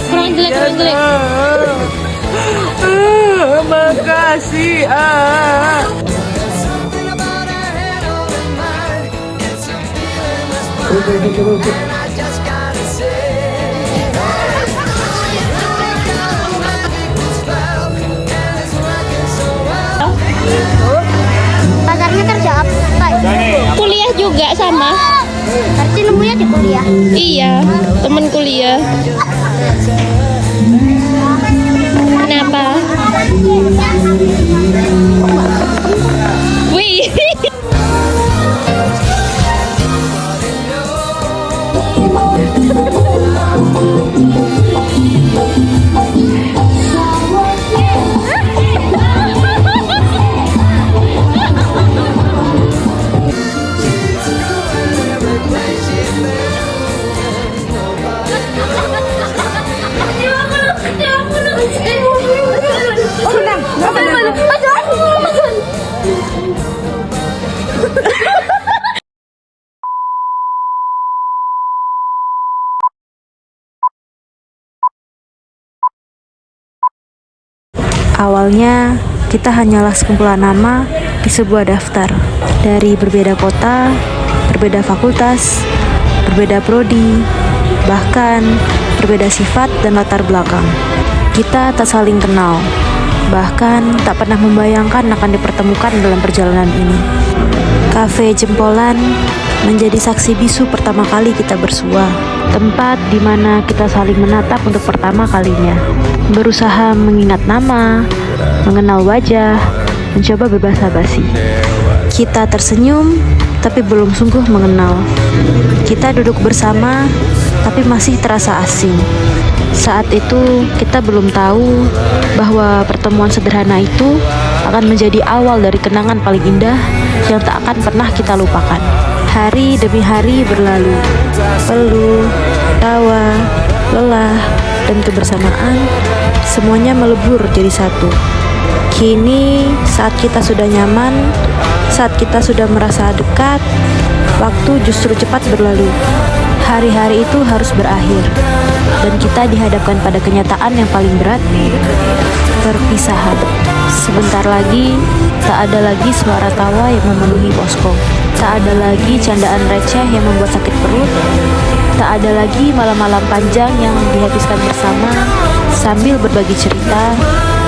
Kurang jelek. Makasih. Pacarnya kerja apa? Kuliah juga sama. Berarti nemunya di kuliah. Iya, temen kuliah. Kenapa? Wih. Awalnya, kita hanyalah sekumpulan nama di sebuah daftar. Dari berbeda kota, berbeda fakultas, berbeda prodi, bahkan berbeda sifat dan latar belakang. Kita tak saling kenal, bahkan tak pernah membayangkan akan dipertemukan dalam perjalanan ini. Kafe Jempolan menjadi saksi bisu pertama kali kita bersua. Tempat di mana kita saling menatap untuk pertama kalinya. Berusaha mengingat nama, mengenal wajah, mencoba berbasa-basi. Kita tersenyum, tapi belum sungguh mengenal. Kita duduk bersama, tapi masih terasa asing. Saat itu, kita belum tahu bahwa pertemuan sederhana itu akan menjadi awal dari kenangan paling indah yang tak akan pernah kita lupakan. Hari demi hari berlalu, peluh, tawa, lelah, dan kebersamaan, semuanya melebur jadi satu. Kini, saat kita sudah nyaman, saat kita sudah merasa dekat, waktu justru cepat berlalu. Hari-hari itu harus berakhir, dan kita dihadapkan pada kenyataan yang paling berat, perpisahan. Sebentar lagi, tak ada lagi suara tawa yang memenuhi posko. Tak ada lagi candaan receh yang membuat sakit perut. Tak ada lagi malam-malam panjang yang dihabiskan bersama sambil berbagi cerita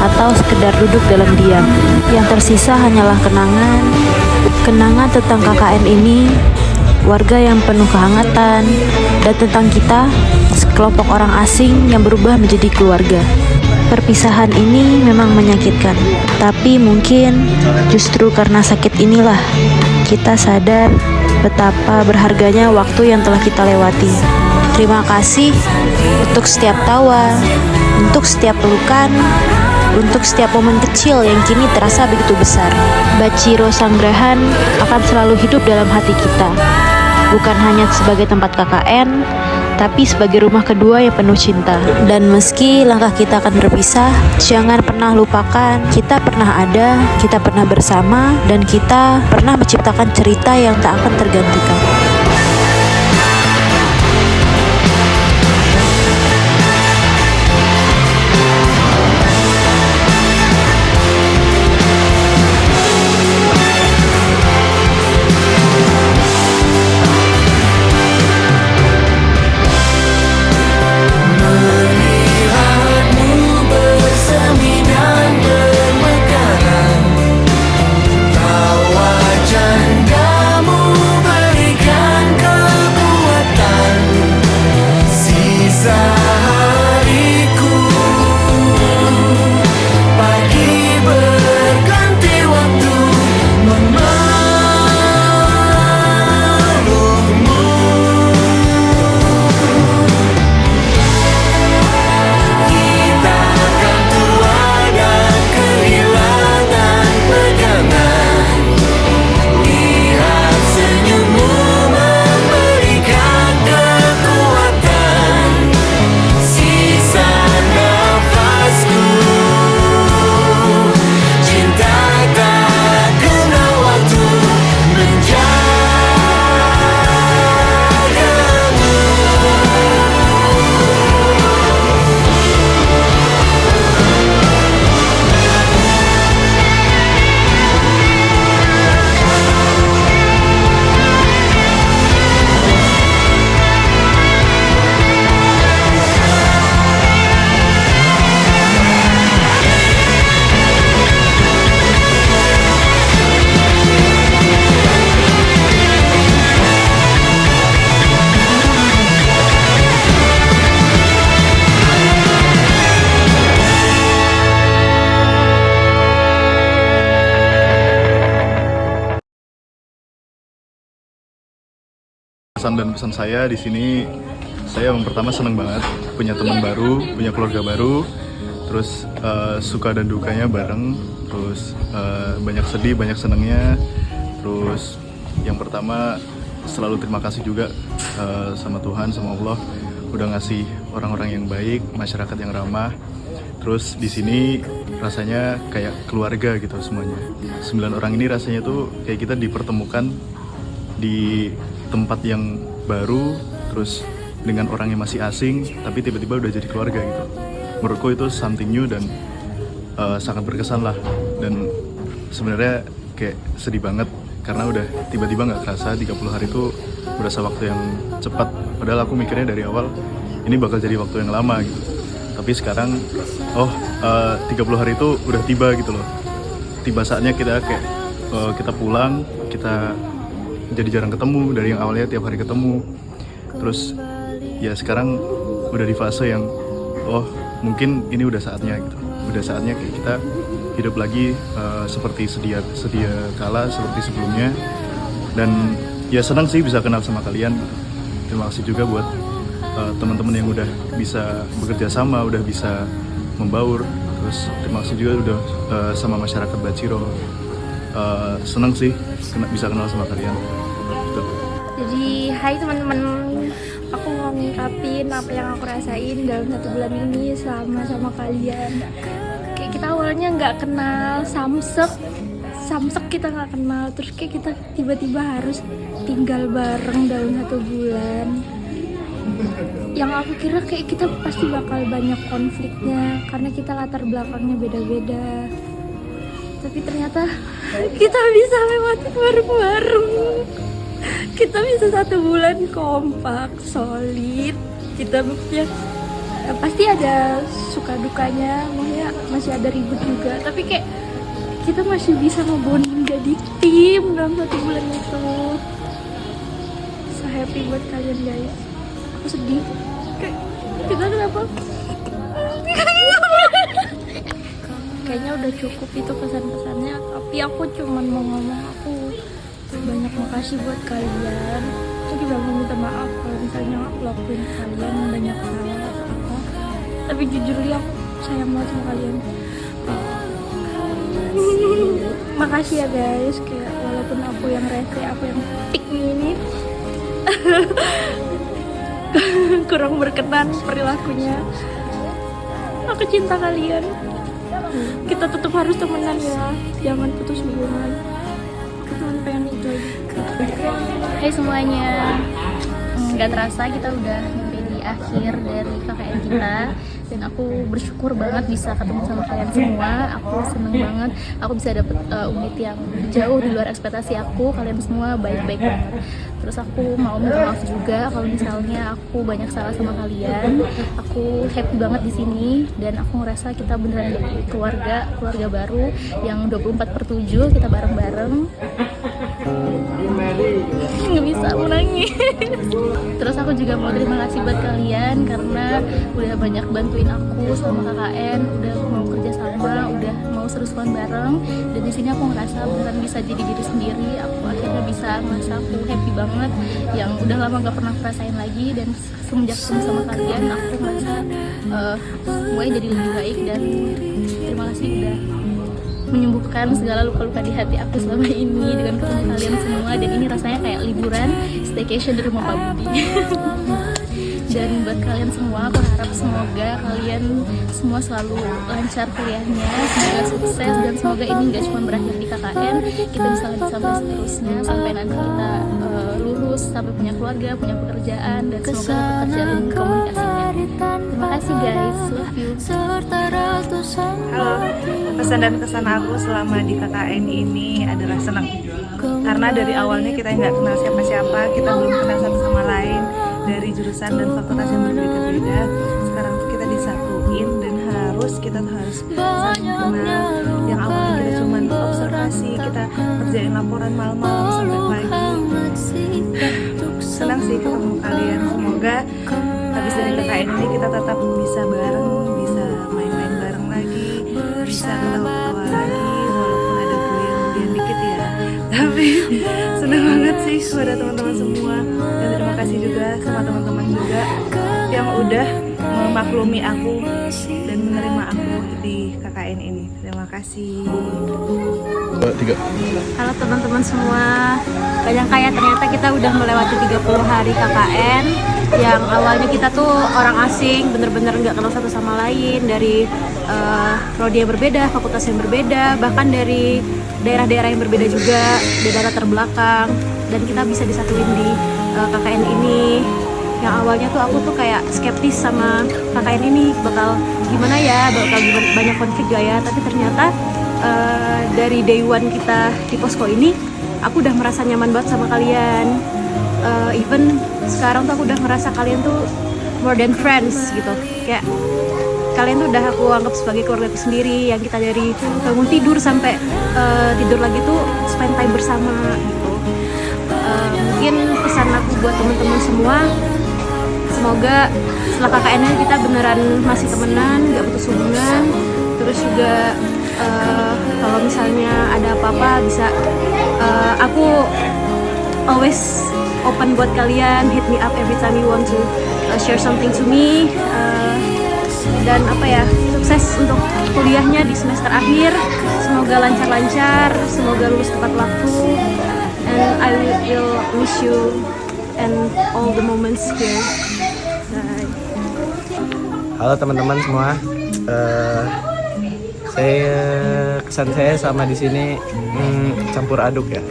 atau sekedar duduk dalam diam. Yang tersisa hanyalah kenangan. Kenangan tentang KKN ini, warga yang penuh kehangatan, dan tentang kita, sekelompok orang asing yang berubah menjadi keluarga. Perpisahan ini memang menyakitkan, tapi mungkin justru karena sakit inilah kita sadar betapa berharganya waktu yang telah kita lewati. Terima kasih untuk setiap tawa, untuk setiap pelukan, untuk setiap momen kecil yang kini terasa begitu besar. Bachiro Sanggrahan akan selalu hidup dalam hati kita, bukan hanya sebagai tempat KKN, tapi sebagai rumah kedua yang penuh cinta. Dan meski langkah kita akan berpisah, jangan pernah lupakan kita pernah ada, kita pernah bersama, dan kita pernah menciptakan cerita yang tak akan tergantikan. Tawa candamu berikan Pesan dan pesan saya di sini, saya yang pertama seneng banget punya teman baru, punya keluarga baru, terus suka dan dukanya bareng, terus banyak sedih, banyak senengnya. Terus yang pertama selalu terima kasih juga sama Tuhan, sama Allah udah ngasih orang-orang yang baik, masyarakat yang ramah. Terus di sini rasanya kayak keluarga gitu semuanya. 9 orang ini rasanya tuh kayak kita dipertemukan di tempat yang baru, terus dengan orang yang masih asing, tapi tiba-tiba udah jadi keluarga gitu. Menurutku itu something new dan sangat berkesan lah. Dan sebenarnya kayak sedih banget karena udah tiba-tiba nggak kerasa 30 hari itu berasa waktu yang cepat. Padahal aku mikirnya dari awal ini bakal jadi waktu yang lama gitu. Tapi sekarang, 30 hari itu udah tiba gitu loh. Tiba saatnya kita kayak kita pulang, kita jadi jarang ketemu dari yang awalnya tiap hari ketemu. Terus ya sekarang udah di fase yang mungkin ini udah saatnya gitu. Udah saatnya kayak kita hidup lagi seperti sedia kala, seperti sebelumnya. Dan ya senang sih bisa kenal sama kalian. Terima kasih juga buat teman-teman yang udah bisa bekerja sama, udah bisa membaur. Terus terima kasih juga udah sama masyarakat Baciro. Senang sih bisa kenal sama kalian. Gitu. Jadi hai teman-teman, aku mau ngungkapin apa yang aku rasain dalam 1 bulan ini selama sama kalian. Kayak kita awalnya nggak kenal, samsek kita nggak kenal, terus kayak kita tiba-tiba harus tinggal bareng dalam 1 bulan. Yang aku kira kayak kita pasti bakal banyak konfliknya karena kita latar belakangnya beda-beda. Tapi ternyata kita bisa lewati bareng-bareng. Kita bisa 1 bulan kompak, solid. Kita ya, pasti ada suka dukanya, maksudnya masih ada ribut juga. Tapi kayak kita masih bisa ngebonding jadi tim dalam 1 bulan itu. So happy buat kalian guys. Aku sedih. Kayak kita kenapa? Kayaknya udah cukup itu pesan-pesannya. Tapi aku cuman mau ngomong aku banyak makasih buat kalian. Aku juga mau minta maaf kalau misalnya aku lakuin ke kalian banyak salah atau apa. Tapi jujur ya aku sayang banget sama kalian. Makasih ya guys. Kayak walaupun aku yang rese, aku yang pick me ini kurang berkenan perilakunya. Aku cinta kalian. Kita tetap harus temenan ya. Jangan putus hubungan. Cuma pengen itu aja. Hai semuanya, nggak terasa kita udah sampai di akhir dari KKN kita. Dan aku bersyukur banget bisa ketemu sama kalian semua. Aku seneng banget, aku bisa dapet unit yang jauh di luar ekspektasi aku. Kalian semua baik-baik banget. Terus aku mau minta maaf juga kalau misalnya aku banyak salah sama kalian. Aku happy banget di sini dan aku ngerasa kita beneran jadi keluarga baru yang 24/7 kita bareng-bareng. Nggak bisa, mau nangis. Terus aku juga mau terima kasih buat kalian karena udah banyak bantuin aku sama KKN, udah mau kerja sama, udah mau seru-seruan bareng. Dan di sini aku ngerasa beneran bisa jadi diri sendiri. Aku akhirnya bisa ngerasa aku happy banget yang udah lama gak pernah ngerasain lagi. Dan semenjak ketemu sama kalian aku ngerasa semuanya jadi lebih baik. Dan terima kasih udah menyembuhkan segala luka-luka di hati aku selama ini dengan ketemu kalian semua. Dan ini rasanya kayak liburan staycation di rumah Pak Budi. Dan buat kalian semua, aku harap semoga kalian semua selalu lancar kuliahnya, semoga sukses, dan semoga ini gak cuma berakhir di KKN, kita bisa lanjut sampai seterusnya, sampai nanti kita lulus, sampai punya keluarga, punya pekerjaan, dan semoga tetap terjalin komunikasinya. Terima kasih guys, love you. Halo, pesan dan kesan aku selama di KKN ini adalah senang. Karena dari awalnya kita nggak kenal siapa-siapa, kita belum kenal satu sama lain, dari jurusan dan fakultas yang berbeda-beda. Sekarang kita disatuin dan kita harus saling kenal. Yang awalnya kita cuma observasi, kita kerjain laporan malam-malam sampai pagi. Senang sih ketemu kalian. Semoga habis dari KKN ini kita tetap bisa bareng, bisa main-main bareng lagi, bisa ketawa-ketawa lagi, walaupun ada kuliah dikit ya. Tapi senang banget sih kepada teman-teman semua, dan terima kasih juga sama teman-teman juga yang udah memaklumi aku dan menerima aku di KKN ini. Terima kasih. 2, 3. Halo teman-teman semua, gak nyangka ya ternyata kita udah melewati 30 hari KKN. Yang awalnya kita tuh orang asing, bener-bener gak kenal satu sama lain. Dari prodi yang berbeda, fakultas yang berbeda, bahkan dari daerah-daerah yang berbeda juga, beda latar belakang. Dan kita bisa disatuin di KKN ini. Yang awalnya tuh aku tuh kayak skeptis sama KKN ini, bakal gimana ya, bakal banyak konflik gak ya. Tapi ternyata dari day one kita di posko ini, aku udah merasa nyaman banget sama kalian. Even sekarang tuh aku udah ngerasa kalian tuh more than friends gitu. Kayak kalian tuh udah aku anggap sebagai keluarga aku sendiri, yang kita dari bangun tidur sampai tidur lagi tuh spend time bersama gitu. Mungkin pesan aku buat teman-teman semua, semoga setelah KKN ini kita beneran masih temenan, gak putus hubungan. Terus juga kalau misalnya ada apa-apa bisa, aku always open buat kalian, hit me up every time you want to share something to me. Dan apa ya, sukses untuk kuliahnya di semester akhir, semoga lancar-lancar, semoga lulus tepat waktu, and I will miss you and all the moments here. Bye. Halo teman-teman semua, kesan saya sama di sini campur aduk ya.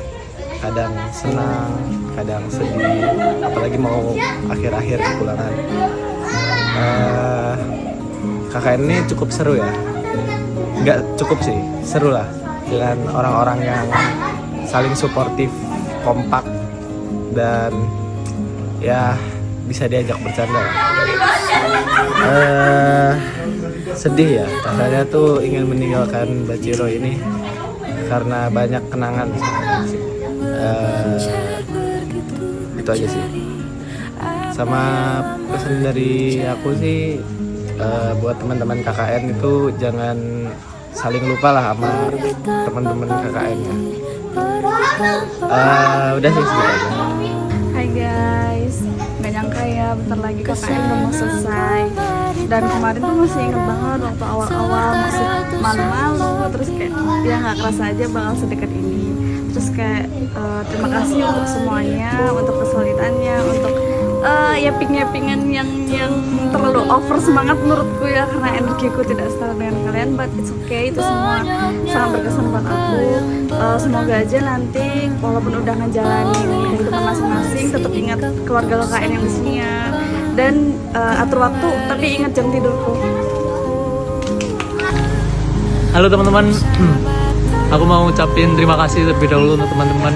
Kadang senang, kadang sedih, apalagi mau akhir-akhir kepulangan. KKN ini cukup seru ya, nggak cukup sih, seru lah, dengan orang-orang yang saling suportif, kompak, dan ya bisa diajak bercanda. Sedih ya, rasanya tuh ingin meninggalkan Baciro ini karena banyak kenangan. Itu aja sih. Sama pesan dari aku sih, buat teman-teman KKN itu jangan saling lupa lah sama teman-teman KKN-nya. Udah sih segitu aja. Hai guys, gak nyangka ya bentar lagi KKN udah mau selesai. Dan kemarin tuh masih inget banget waktu awal-awal masih malu-malu, terus kayak ya gak kerasa aja bakal sedekat ini. Terus kayak terima kasih untuk semuanya, untuk kesulitannya, untuk yapping-yappingan yang terlalu over semangat menurutku ya, karena energiku tidak setara dengan kalian, but it's okay, itu semua sangat berkesan buat aku. Semoga aja nanti walaupun udah ngejalanin kehidupan masing-masing, tetap ingat keluarga KKN yang di sini ya, dan atur waktu tapi ingat jam tidurku. Halo teman-teman, aku mau ucapin terima kasih terlebih dahulu untuk teman-teman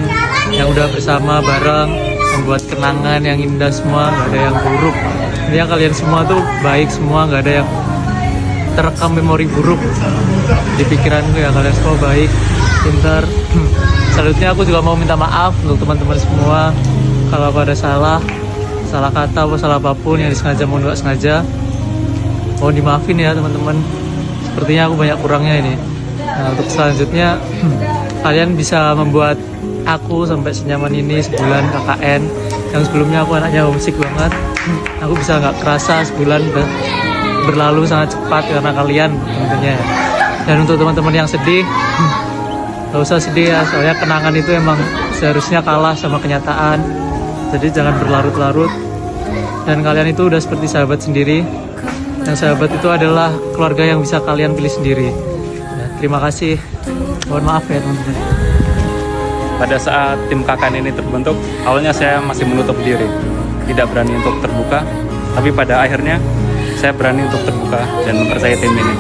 yang udah bersama bareng membuat kenangan yang indah semua, gak ada yang buruk. Intinya kalian semua tuh baik semua, gak ada yang terekam memori buruk di pikiranku ya. Kalian semua baik, pintar. Selanjutnya aku juga mau minta maaf untuk teman-teman semua kalau aku ada salah kata atau salah apapun yang disengaja mau gak sengaja. Mohon dimaafin ya teman-teman. Sepertinya aku banyak kurangnya ini. Nah, untuk selanjutnya kalian bisa membuat aku sampai senyaman ini sebulan KKN, yang sebelumnya aku anaknya homesick banget. Aku bisa nggak kerasa sebulan berlalu sangat cepat karena kalian tentunya. Dan untuk teman-teman yang sedih, nggak usah sedih ya, soalnya kenangan itu emang seharusnya kalah sama kenyataan. Jadi jangan berlarut-larut. Dan kalian itu udah seperti sahabat sendiri. Yang sahabat itu adalah keluarga yang bisa kalian pilih sendiri. Nah, terima kasih. Mohon maaf ya teman-teman. Pada saat tim KKN ini terbentuk, awalnya saya masih menutup diri, tidak berani untuk terbuka. Tapi pada akhirnya saya berani untuk terbuka dan mempercayai tim ini.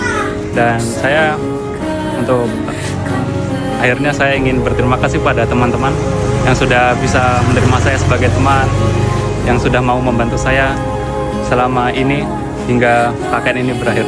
Dan saya akhirnya saya ingin berterima kasih pada teman-teman yang sudah bisa menerima saya sebagai teman, yang sudah mau membantu saya selama ini hingga KKN ini berakhir.